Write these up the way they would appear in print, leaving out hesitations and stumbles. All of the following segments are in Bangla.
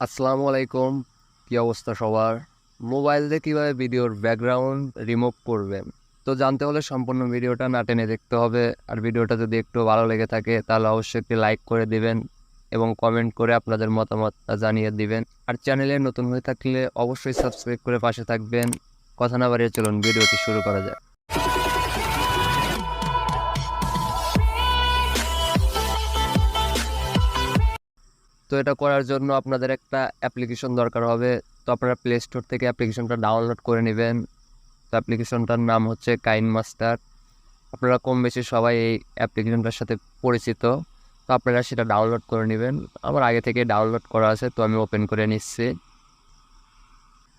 আসসালামু আলাইকুম। কি অবস্থা সবার? মোবাইল দিয়ে কিভাবে ভিডিওর ব্যাকগ্রাউন্ড রিমুভ করবেন, তো জানতে হলে সম্পূর্ণ ভিডিওটা না টেনে দেখতে হবে। আর ভিডিওটা যদি একটু ভালো লেগে থাকে তাহলে অবশ্যই একটি লাইক করে দিবেন এবং কমেন্ট করে আপনাদের মতামতটা জানিয়ে দিবেন। আর চ্যানেলে নতুন হয়ে থাকলে অবশ্যই সাবস্ক্রাইব করে পাশে থাকবেন। কথা না বাড়িয়ে চলুন ভিডিওটি শুরু করা যাক। তো এটা করার জন্য আপনাদের একটা অ্যাপ্লিকেশন দরকার হবে। তো আপনারা প্লে স্টোর থেকে অ্যাপ্লিকেশনটা ডাউনলোড করে নেবেন। তো অ্যাপ্লিকেশনটার নাম হচ্ছে কাইনমাস্টার। আপনারা কম বেশি সবাই এই অ্যাপ্লিকেশনটার সাথে পরিচিত। তো আপনারা সেটা ডাউনলোড করে নেবেন। আমার আগে থেকে ডাউনলোড করা আছে, তো আমি ওপেন করে নিচ্ছি।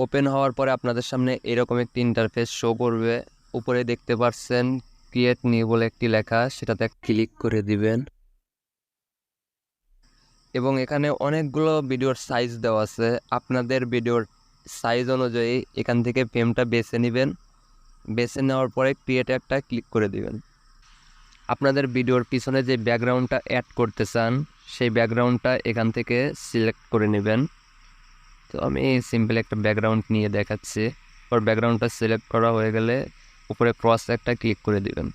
ওপেন হওয়ার পরে আপনাদের সামনে এরকম একটি ইন্টারফেস শো করবে। উপরে দেখতে পাচ্ছেন ক্রিয়েট নিউ বলে একটি লেখা, সেটাতে ক্লিক করে দিবেন এবং এখানে অনেকগুলো ভিডিওর সাইজ দেওয়া আছে। আপনাদের ভিডিওর সাইজ অনুযায়ী এখান থেকে ফ্রেমটা বেছে নেবেন। বেছে নেওয়ার পরে ক্রিয়েটে একটা ক্লিক করে দিবেন। আপনাদের ভিডিওর পিছনে যে ব্যাকগ্রাউন্ডটা অ্যাড করতে চান সেই ব্যাকগ্রাউন্ডটা এখান থেকে সিলেক্ট করে নেবেন। তো আমি সিম্পল একটা ব্যাকগ্রাউন্ড নিয়ে দেখাচ্ছি। ওর ব্যাকগ্রাউন্ডটা সিলেক্ট করা হয়ে গেলে উপরে ক্রস একটা ক্লিক করে দিবেন।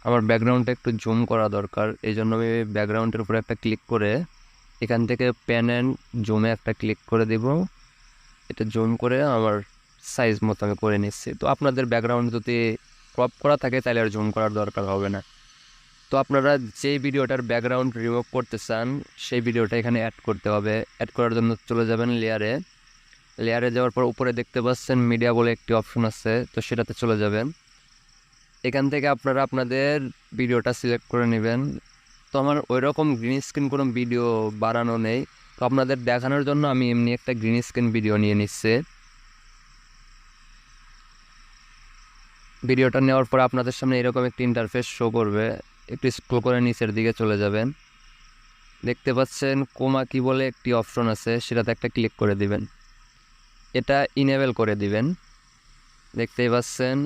আমার ব্যাকগ্রাউন্ডটা একটু জুম করা দরকার, এই জন্য আমি ব্যাকগ্রাউন্ডের উপরে একটা ক্লিক করে এখান থেকে প্যান অ্যান্ড জুমে একটা ক্লিক করে দিব। এটা জুম করে আমার সাইজ মতো আমি করে নিচ্ছি। তো আপনাদের ব্যাকগ্রাউন্ড যদি ক্রপ করা থাকে তাহলে আর জুম করার দরকার হবে না। তো আপনারা যেই ভিডিওটার ব্যাকগ্রাউন্ড রিমুভ করতে চান সেই ভিডিওটা এখানে অ্যাড করতে হবে। অ্যাড করার জন্য চলে যাবেন লেয়ারে। লেয়ারে যাওয়ার পর উপরে দেখতে পাচ্ছেন মিডিয়া বলে একটি অপশন আছে, তো সেটাতে চলে যাবেন। এখান থেকে আপনারা আপনাদের ভিডিওটা সিলেক্ট করে নেবেন। তো আমার ওই রকম গ্রিন স্ক্রিন কোনো ভিডিও বানানো নেই, তো আপনাদের দেখানোর জন্য আমি এমনি একটা গ্রিন স্ক্রিন ভিডিও নিয়ে নিচ্ছি। ভিডিওটা নেওয়ার পর আপনাদের সামনে এরকম একটি ইন্টারফেস শো করবে। একটু স্ক্রল করে নিচের দিকে চলে যাবেন। দেখতে পাচ্ছেন কোমা কি বলে একটি অপশন আছে, সেটাতে একটা ক্লিক করে দিবেন। এটা ইনেবল করে দিবেন। দেখতেই পাচ্ছেন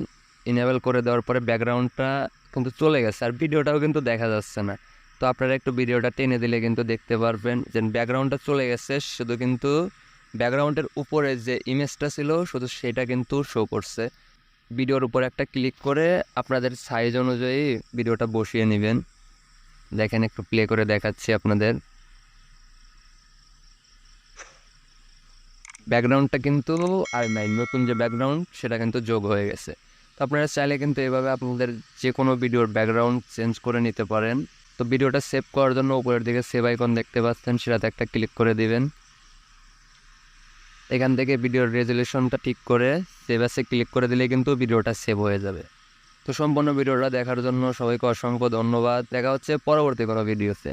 ইনেবল করে দেওয়ার পরে ব্যাকগ্রাউন্ডটা কিন্তু চলে গেছে আর ভিডিওটাও কিন্তু দেখা যাচ্ছে না। তো আপনারা একটু ভিডিওটা টেনে দিলে কিন্তু দেখতে পারবেন যে ব্যাকগ্রাউন্ডটা চলে গেছে, শুধু কিন্তু ব্যাকগ্রাউন্ডের উপরে যে ইমেজটা ছিল শুধু সেটা কিন্তু শো করছে। ভিডিওর উপরে একটা ক্লিক করে আপনাদের সাইজ অনুযায়ী ভিডিওটা বসিয়ে নেবেন। দেখেন একটু প্লে করে দেখাচ্ছি আপনাদের। ব্যাকগ্রাউন্ডটা কিন্তু আর নাই, নতুন যে ব্যাকগ্রাউন্ড সেটা কিন্তু যোগ হয়ে গেছে। তো আপনারা চাইলে কিন্তু এভাবে আপনাদের যে কোনো ভিডিওর ব্যাকগ্রাউন্ড চেঞ্জ করে নিতে পারেন। তো ভিডিওটা সেভ করার জন্য উপরের দিকে সেভ আইকন দেখতে পাচ্ছেন, সেটাতে একটা ক্লিক করে দিবেন। এখান থেকে ভিডিওর রেজুলেশনটা ঠিক করে সেভ আসে ক্লিক করে দিলে কিন্তু ভিডিওটা সেভ হয়ে যাবে। তো সম্পূর্ণ ভিডিওটা দেখার জন্য সবাইকে অসংখ্য ধন্যবাদ। দেখা হচ্ছে পরবর্তী কোনো ভিডিওতে।